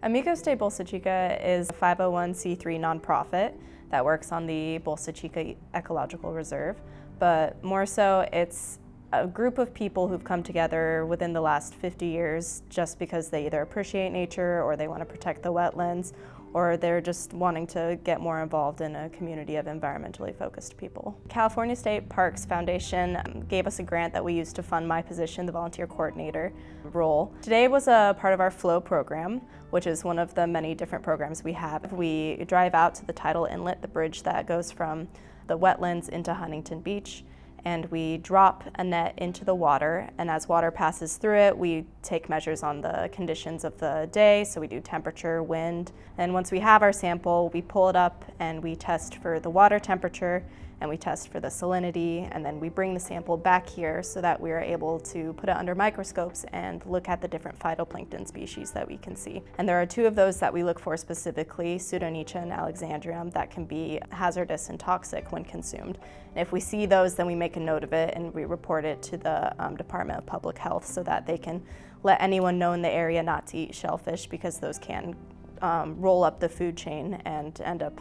Amigos de Bolsa Chica is a 501c3 nonprofit that works on the Bolsa Chica Ecological Reserve, but more so it's a group of people who've come together within the last 50 years just because they either appreciate nature or they want to protect the wetlands, or they're just wanting to get more involved in a community of environmentally focused people. California State Parks Foundation gave us a grant that we used to fund my position, the volunteer coordinator role. Today was a part of our FLOW program, which is one of the many different programs we have. We drive out to the tidal inlet, the bridge that goes from the wetlands into Huntington Beach, and we drop a net into the water, and as water passes through it, we take measures on the conditions of the day, so we do temperature, wind, and once we have our sample, we pull it up and we test for the water temperature, and we test for the salinity, and then we bring the sample back here so that we are able to put it under microscopes and look at the different phytoplankton species that we can see. And there are two of those that we look for specifically, Pseudonycha and Alexandrium, that can be hazardous and toxic when consumed. And if we see those, then we make a note of it and we report it to the Department of Public Health so that they can let anyone know in the area not to eat shellfish, because those can roll up the food chain and end up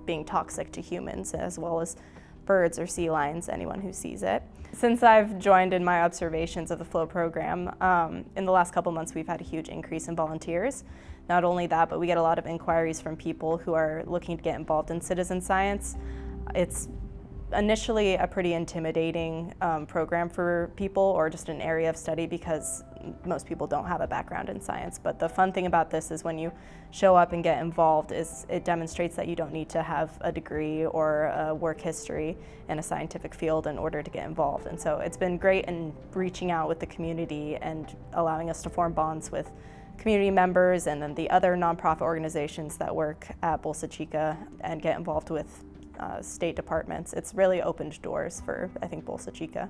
being toxic to humans as well as birds or sea lions, anyone who sees it. Since I've joined in my observations of the FLOW program, in the last couple months we've had a huge increase in volunteers. Not only that, but we get a lot of inquiries from people who are looking to get involved in citizen science. It's initially a pretty intimidating program for people, or just an area of study, because most people don't have a background in science. But the fun thing about this is when you show up and get involved, is it demonstrates that you don't need to have a degree or a work history in a scientific field in order to get involved. And so it's been great in reaching out with the community and allowing us to form bonds with community members and then the other nonprofit organizations that work at Bolsa Chica and get involved with state departments. It's really opened doors for, I think, Bolsa Chica.